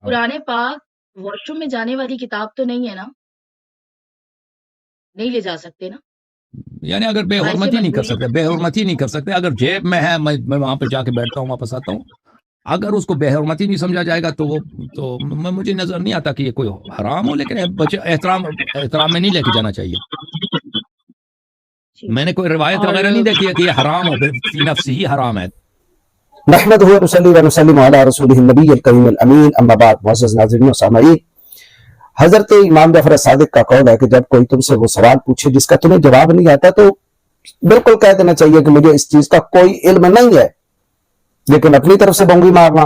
قرآن پاک wash room میں جانے والی کتاب تو نہیں ہے نا؟ نہیں لے جا سکتے نا؟ یعنی اگر بے حرمتی نہیں کر سکتے، بے حرمتی نہیں کر سکتے، اگر جیب میں ہے میں وہاں پہ جا کے بیٹھتا ہوں، واپس آتا ہوں، اگر اس کو بے حرمتی نہیں سمجھا جائے گا تو وہ تو مجھے نظر نہیں آتا کہ یہ کوئی حرام ہو، لیکن بچے احترام میں نہیں لے کے جانا چاہیے۔ میں نے کوئی روایت وغیرہ نہیں دیکھی ہے کہ یہ حرام ہو، فی نفسی ہی حرام ہے۔ نحمدہ ونصلی ونسلم علی رسولہ النبی الکریم الامین، اما بعد، معزز ناظرین و سامعین، حضرت امام جعفر صادق کا قول ہے کہ جب کوئی تم سے وہ سوال پوچھے جس کا تمہیں جواب نہیں آتا تو بالکل کہہ دینا چاہیے کہ مجھے اس چیز کا کوئی علم نہیں ہے، لیکن اپنی طرف سے بونگی مارنا،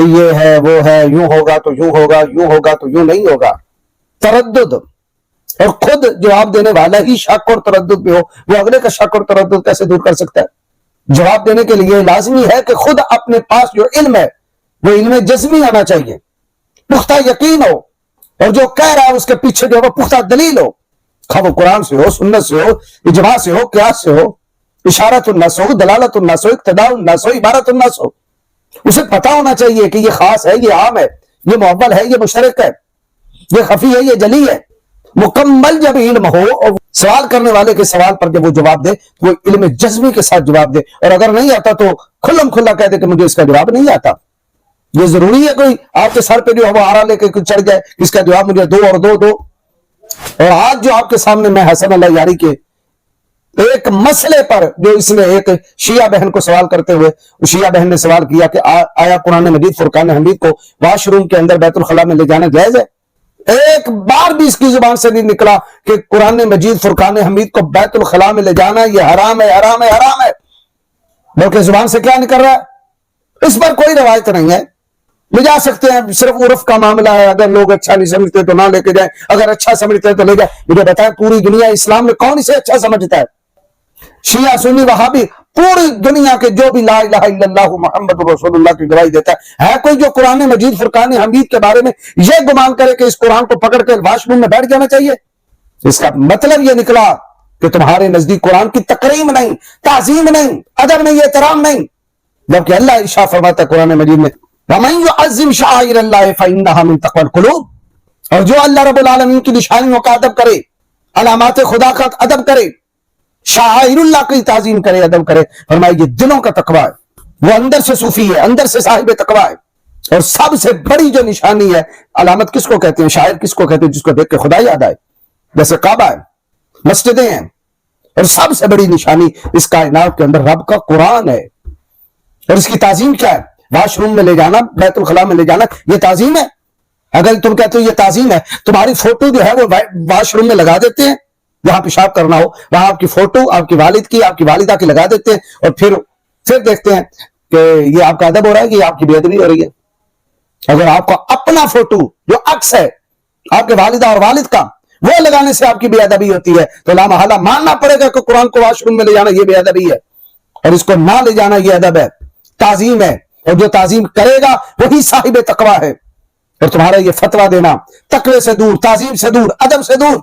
یہ ہے وہ ہے، یوں ہوگا تو یوں ہوگا، یوں ہوگا تو یوں نہیں ہوگا، تردد، اور خود جواب دینے والا ہی شک اور تردد میں ہو، وہ اگلے کا شک اور تردد کیسے دور کر سکتا ہے؟ جواب دینے کے لیے لازمی ہے کہ خود اپنے پاس جو علم ہے وہ علم جزمی آنا چاہیے، پختہ یقین ہو، اور جو کہہ رہا ہے اس کے پیچھے جو وہ پختہ دلیل ہو، خواہ وہ قرآن سے ہو، سنت سے ہو، اجماع سے ہو، قیاس سے ہو، اشارت النص ہو، دلالت النص ہو، اقتداء النص ہو، عبارت النص ہو، اسے پتا ہونا چاہیے کہ یہ خاص ہے، یہ عام ہے، یہ معول ہے، یہ مشترک ہے، یہ خفی ہے، یہ جلی ہے۔ مکمل جب علم ہو اور سوال کرنے والے کے سوال پر جب وہ جواب دے وہ علم جزمی کے ساتھ جواب دے، اور اگر نہیں آتا تو کھلم کھلا کہہ دے کہ مجھے اس کا جواب نہیں آتا۔ یہ ضروری ہے کوئی آپ کے سر پہ جو ہے وہ آرا لے کے کچھ چڑھ جائے اس کا جواب مجھے دو اور دو دو؟ اور آج جو آپ کے سامنے میں حسن اللہ یاری کے ایک مسئلے پر جو اس نے ایک شیعہ بہن کو سوال کرتے ہوئے شیعہ بہن نے سوال کیا کہ آیا قرآن مجید فرقان حمید کو واش روم کے اندر بیت الخلاء میں لے جانا جائز ہے؟ ایک بار بھی اس کی زبان سے نہیں نکلا کہ قرآن مجید فرقان حمید کو بیت الخلاء میں لے جانا یہ حرام ہے، حرام ہے، حرام ہے، بلکہ زبان سے کیا نکل رہا ہے؟ اس پر کوئی روایت نہیں ہے۔ لے جا سکتے ہیں، صرف عرف کا معاملہ ہے، اگر لوگ اچھا نہیں سمجھتے تو نہ لے کے جائیں، اگر اچھا سمجھتے تو لے جائیں۔ مجھے بتائیں پوری دنیا اسلام میں کون اسے اچھا سمجھتا ہے؟ شیعہ، سنی، وہابی، پوری دنیا کے جو بھی لا الہ الا اللہ محمد رسول اللہ کی گواہی دیتا ہے کوئی جو قرآن مجید فرقان حمید کے بارے میں یہ گمان کرے کہ اس قرآن کو پکڑ کے واش روم میں بیٹھ جانا چاہیے؟ اس کا مطلب یہ نکلا کہ تمہارے نزدیک قرآن کی تکریم نہیں، تعظیم نہیں، ادب نہیں، احترام نہیں، جبکہ اللہ ارشاد فرماتا ہے قرآن مجید میں وَمَن يُعَظِّمْ شَعَائِرَ اللَّهِ فَإِنَّهَا مِن تَقْوَى الْقُلُوبِ، اور جو اللہ رب العالمین کی نشانیوں کا ادب کرے، علامات خدا کا ادب کرے، شعائر اللہ کی تعظیم کرے، ادب کرے، فرمایا یہ دلوں کا تقوی ہے، وہ اندر سے صوفی ہے، اندر سے صاحب تقوی ہے۔ اور سب سے بڑی جو نشانی ہے، علامت کس کو کہتے ہیں، شاعر کس کو کہتے ہیں؟ جس کو دیکھ کے خدا یاد آئے، جیسے کعبہ ہے، مسجدیں ہیں، اور سب سے بڑی نشانی اس کائنات کے اندر رب کا قرآن ہے۔ اور اس کی تعظیم کیا ہے؟ واش روم میں لے جانا، بیت الخلاء میں لے جانا، یہ تعظیم ہے؟ اگر تم کہتے ہو یہ تعظیم ہے، تمہاری فوٹو جو ہے وہ واش روم میں لگا دیتے ہیں، جہاں پیشاب کرنا ہو وہاں آپ کی فوٹو آپ کی والد کی، آپ کی والدہ کی لگا دیتے ہیں، اور پھر دیکھتے ہیں کہ یہ آپ کا ادب ہو رہا ہے کہ یہ آپ کی بے ادبی ہو رہی ہے۔ اگر آپ کا اپنا فوٹو جو عکس ہے آپ کے والدہ اور والد کا وہ لگانے سے آپ کی بے ادبی ہوتی ہے تو لا محالہ ماننا پڑے گا کہ قرآن کو واش روم میں لے جانا یہ بے ادبی ہے، اور اس کو نہ لے جانا یہ ادب ہے، تعظیم ہے، اور جو تعظیم کرے گا وہی صاحب تقوی ہے۔ اور تمہارا یہ فتویٰ دینا تقوی سے دور، تعظیم سے دور، ادب سے دور،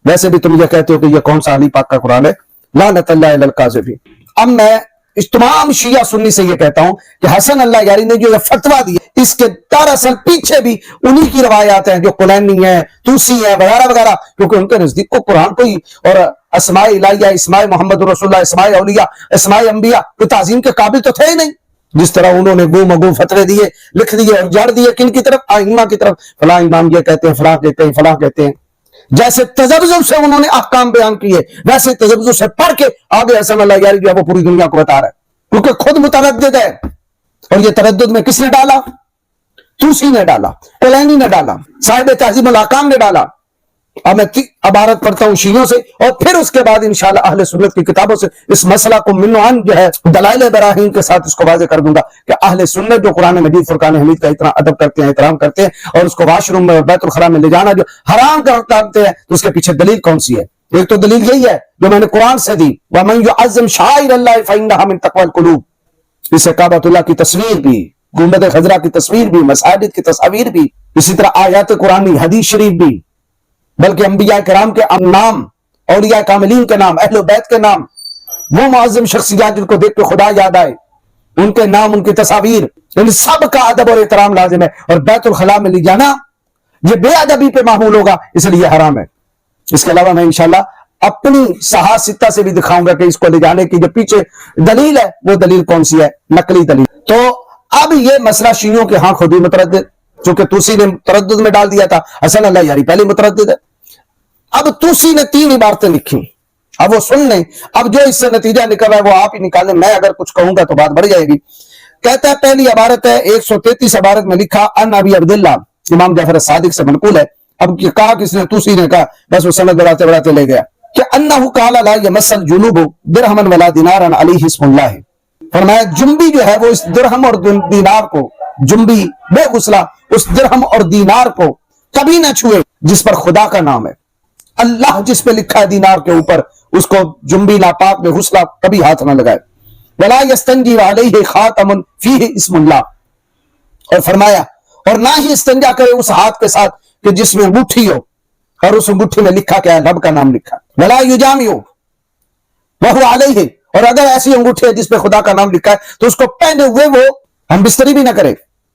ویسے بھی تم یہ کہتے ہو کہ یہ کون سا علی پاک کا قرآن ہے، لعنت اللہ علی الکاذبین۔ اب میں اس تمام شیعہ سنی سے یہ کہتا ہوں کہ حسن اللہ یاری نے جو یہ فتویٰ دیا اس کے دراصل پیچھے بھی انہی کی روایات ہیں جو کلینی ہیں، توسی ہیں، وغیرہ وغیرہ، کیونکہ ان کے نزدیک کو قرآن کوئی اور اسماء الہیہ، اسماء محمد رسول اللہ، اسماء اولیاء، اسماء انبیاء کوئی تعظیم کے قابل تو تھے ہی نہیں۔ جس طرح انہوں نے گو مگو فتوے دیے، لکھ دیے اور جڑ دیے، کن کی طرف؟ ائمہ کی طرف، فلاں امام یہ کہتے ہیں، فلاں کہتے ہیں، فلاں کہتے ہیں۔ جیسے تذبذب سے انہوں نے احکام بیان کیے ویسے تذبذب سے پڑھ کے آگے حسن اللہ یاری جو ہے وہ پوری دنیا کو بتا رہا ہے، کیونکہ خود متردد ہے۔ اور یہ تردد میں کس نے ڈالا؟ توسی نے ڈالا، کلینی نے ڈالا، صاحب تہذیب الاحکام نے ڈالا۔ اب میں عبارت پڑھتا ہوں شیعوں سے اور پھر اس کے بعد انشاءاللہ اہل سنت کی کتابوں سے اس مسئلہ کو منوعاً جو ہے دلائل براہین کے ساتھ اس کو واضح کر دوں گا کہ اہل سنت جو قرآن مجید فرقان حمید کا اتنا ادب کرتے ہیں، احترام کرتے ہیں، اور اس کو واش روم میں اور بیت الخلاء میں لے جانا جو حرام کرتے ہیں، تو اس کے پیچھے دلیل کون سی ہے؟ ایک تو دلیل یہی ہے جو میں نے قرآن سے دی، وَمَن يُعَظِّمْ شَعَائِرَ اللَّهِ فَإِنَّهَا مِن تَقْوَى الْقُلُوبِ۔ اس سے کعبۃ اللہ کی تصویر بھی، گنبد خضرا کی تصویر بھی، مساجد کی تصاویر بھی، اسی طرح آیات قرآنی، حدیث شریف بھی، بلکہ انبیاء کرام کے نام، اولیاء کاملین کے نام، اہل بیت کے نام، وہ معظم شخصیات جن کو دیکھ کے خدا یاد آئے، ان کے نام، ان کی تصاویر، ان سب کا ادب اور احترام لازم ہے. اور بیت الخلاء میں لے جانا یہ بے ادبی پہ معمول ہوگا، اس لیے حرام ہے. اس کے علاوہ میں انشاءاللہ اپنی صحاح ستہ سے بھی دکھاؤں گا کہ اس کو لے جانے کی جو پیچھے دلیل ہے وہ دلیل کون سی ہے، نقلی دلیل. تو اب یہ مسئلہ شیعوں کے ہاں خود ہی متردد، چونکہ توسی نے تردد میں ڈال دیا تھا، حسن اللہ یاری پہلے متردد ہے. اب توسی نے 3 عبارتیں لکھی، اب وہ سن لیں. اب جو اس سے نتیجہ نکل رہا ہے وہ آپ ہی نکالیں، میں اگر کچھ کہوں گا تو بات بڑھ جائے گی. کہتا ہے پہلی عبارت ہے 133 عبارت میں لکھا ان ابی عبداللہ، امام جعفر الصادق سے منقول ہے. اب کہا کس نے؟ توسی نے کہا، بس وہ سند بڑھاتے بڑھاتے لے گیا کہ انہ قال لا یمس الجنوب درہما ولا دینارا علیہ اسم اللہ. فرمایا جنبی جو ہے وہ اس درہم اور دینار کو، جنبی بے غسلہ اس درہم اور دینار کو کبھی نہ چھوئے جس پر خدا کا نام ہے. اللہ جس پہ لکھا ہے دینار کے اوپر، اس کو جنبی ناپاک میں غسلہ کبھی ہاتھ نہ لگائے. ولا یستنجی علیہ خاتم فیہ اسم اللہ، اور فرمایا اور نہ ہی استنجا کرے اس ہاتھ کے ساتھ کہ جس میں انگوٹھی ہو اور اس انگوٹھی میں لکھا کیا ہے؟ رب کا نام لکھا. ولا یجامع وہو علیہ، اور اگر ایسی انگوٹھی ہے جس پہ خدا کا نام لکھا ہے تو اس کو پہنے ہوئے وہ ہم بستری بھی نہ کرے،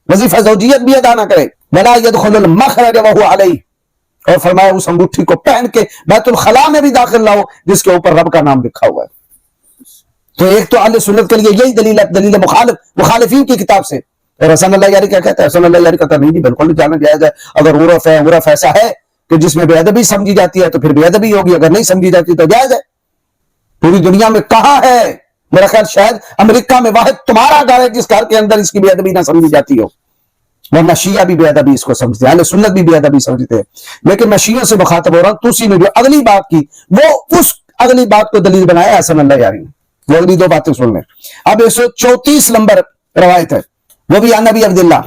وظیفہ زوجیت بھی ادا نہ کرے. ولا يدخل المخرج وهو علیہ، اور فرمایا اس انگوٹھی کو پہن کے بیت الخلاء میں بھی داخل نہ ہو جس کے اوپر رب کا نام لکھا ہوا ہے. تو ایک تو اہل سنت کے لیے یہی دلیل ہے، دلیل مخالفین کی کتاب سے. اور حسن اللہ یاری کیا کہتا ہے؟ حسن اللہ یاری کہتا ہے نہیں بالکل نہیں جانا جائز ہے. اگر عرف ہے، عرف ایسا ہے کہ جس میں بے ادبی سمجھی جاتی ہے تو پھر بے ادبی ہوگی، اگر نہیں سمجھی جاتی تو جائز ہے. پوری دنیا میں کہاں ہے؟ میرا خیال شاید امریکہ میں واحد تمہارا گھر ہے جس گھر کے اندر اس کی بے ادبی نہ سمجھی جاتی ہو. ورنہ شیعہ بھی بے ادبی اس کو سمجھتے ہیں، اہل سنت بھی بے ادبی سمجھتے ہیں. لیکن میں شیعہ سے مخاطب ہو رہا ہوں. توسی نے جو اگلی بات کی وہ اس اگلی بات کو دلیل بنایا حسن اللہ یاری نے. وہ اگلی 2 باتیں سن لیں. اب 134 نمبر روایت ہے، وہ بھی عن ابی عبداللہ،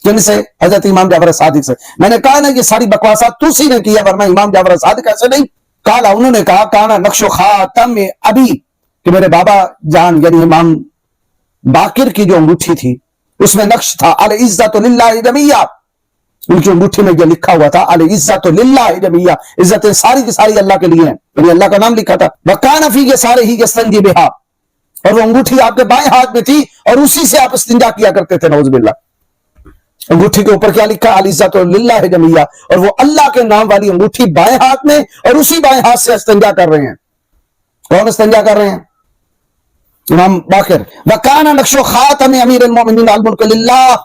جن سے حضرت امام جعفر صادق سے. میں نے کہا نا یہ ساری بکواسات توسی نے کیا، ورنہ امام جعفر صادق ایسے نہیں. کالا انہوں نے کہا کانا نقش و خاتم ابی، کہ میرے بابا جان یعنی امام باقر کی جو انگوٹھی تھی اس میں نقش تھا العزت للہ جمیعہ. ان کی انگوٹھی میں یہ لکھا ہوا تھا العزت للہ جمیعہ، عزتیں ساری کی ساری اللہ کے لیے ہیں، یعنی اللہ کا نام لکھا تھا. وکان فی یہ سارے ہی یستنجی بہا، اور وہ انگوٹھی آپ کے بائیں ہاتھ میں تھی اور اسی سے آپ استنجا کیا کرتے تھے. نعوذ باللہ. انگوٹھی کے اوپر کیا لکھا؟ العزت للہ جمیعہ، اور وہ اللہ کے نام والی انگوٹھی بائیں ہاتھ میں اور اسی بائیں ہاتھ سے استنجا کر رہے ہیں. کون استنجا کر رہے ہیں؟ امام باقر. وکان نقش و خاتم امیر المومنین الملک للہ،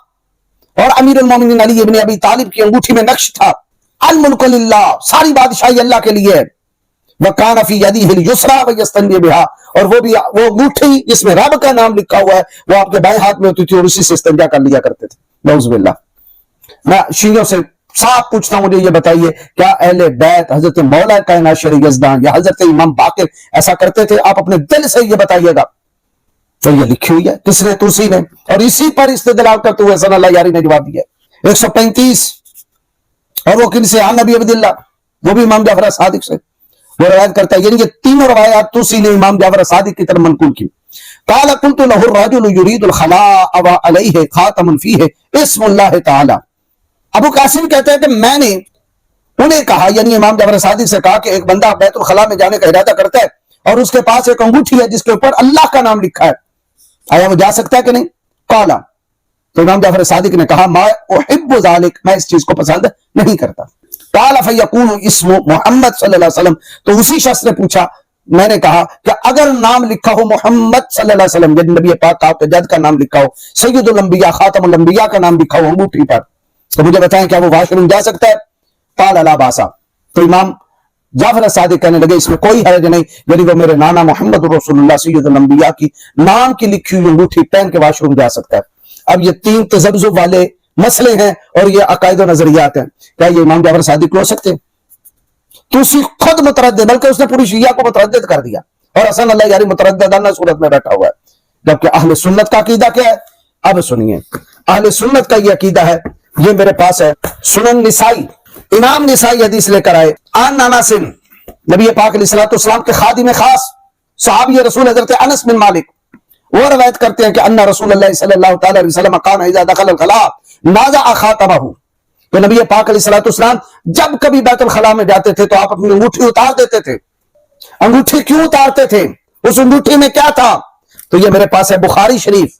اور امیر المومنین علی ابن ابی طالب کی انگوٹھی میں نقش تھا الملک للہ، ساری بادشاہی اللہ کے لیے. وکان فی یدیہ الیسری ویستنجی بہا، اور وہ بھی وہ انگوٹھی جس میں رب کا نام لکھا ہوا ہے وہ آپ کے بائیں ہاتھ میں ہوتی تھی اور اسی سے استنجا کر لیا کرتے تھے. نعوذ باللہ. میں شیعوں سے صاف پوچھتا ہوں، مجھے یہ بتائیے کیا اہل بیت حضرت مولا کائنات شرع یزدان یا حضرت امام باقر ایسا کرتے تھے؟ آپ اپنے دل سے یہ بتائیے گا. تو یہ لکھی ہوئی ہے کس نے؟ توسی نے، اور اسی پر استدلال کرتے ہوئے حسن اللہ یاری نے جواب دیا. 135 اور وہ کن سے؟ عن ابی عبداللہ، وہ بھی امام جعفر صادق سے وہ روایت کرتا ہے. یعنی یہ تینوں روایات توسی نے امام جعفر صادق کی طرف منقول کی. قال قلت له الرجل يريد الخلاء وعليه خاتم فيه اسم الله تعالی. ابو قاسم کہتے ہیں کہ میں نے انہیں کہا، یعنی امام جعفر صادق سے کہا کہ ایک بندہ بیت الخلاء میں جانے کا ارادہ کرتا ہے اور اس کے پاس ایک انگوٹھی ہے جس کے اوپر اللہ کا نام لکھا ہے، آیا وہ جا سکتا ہے کہ نہیں؟ قال، تو امام جعفر صادق نے کہا ما احب ذلك، میں اس چیز کو پسند نہیں کرتا. قال فیکون اسم محمد صلی اللہ علیہ وسلم، تو اسی شخص نے پوچھا، میں نے کہا کہ اگر نام لکھا ہو محمد صلی اللہ علیہ وسلم، یعنی نبی پاک کا جد کا نام لکھا ہو، سید الانبیاء خاتم الانبیاء کا نام لکھا ہو انگوٹھی پر، تو مجھے بتائیں کیا وہ واش روم جا سکتا ہے؟ قال لا باسا، تو امام جعفر صادق کہنے لگے اس میں کوئی حرج نہیں، یعنی وہ میرے نانا محمد رسول اللہ سید الانبیاء کی نام کی لکھی ہوئی انگوٹھی پہن کے واش روم جا سکتا ہے. اب یہ 3 تذبذب والے مسئلے ہیں اور یہ عقائد و نظریات ہیں. کیا یہ امام جعفر صادق ہو سکتے ہیں؟ تو اسی خود متردد، بلکہ اس نے پوری شیعہ کو متردد کر دیا، اور حسن اللہ یاری مترددانہ صورت میں بیٹھا ہوا ہے. جبکہ اہل سنت کا عقیدہ کیا ہے؟ اب سنیے. اہل سنت کا یہ عقیدہ ہے، یہ میرے پاس ہے سنن نسائی، امام نسائی حدیث لے کر آئے. عن انس، نبی پاک علیہ الصلوۃ والسلام کے خادم خاص صحابی رسول حضرت انس بن مالک، وہ روایت کرتے ہیں کہ ان رسول اللہ صلی اللہ تعالی علیہ وسلم کان اذا دخل الخلاء نازع خاتمہ، تو نبی پاک علیہ الصلوۃ والسلام جب کبھی بیت الخلاء میں جاتے تھے تو آپ اپنی انگوٹھی اتار دیتے تھے. انگوٹھی کیوں اتارتے تھے؟ اس انگوٹھی میں کیا تھا؟ تو یہ میرے پاس ہے بخاری شریف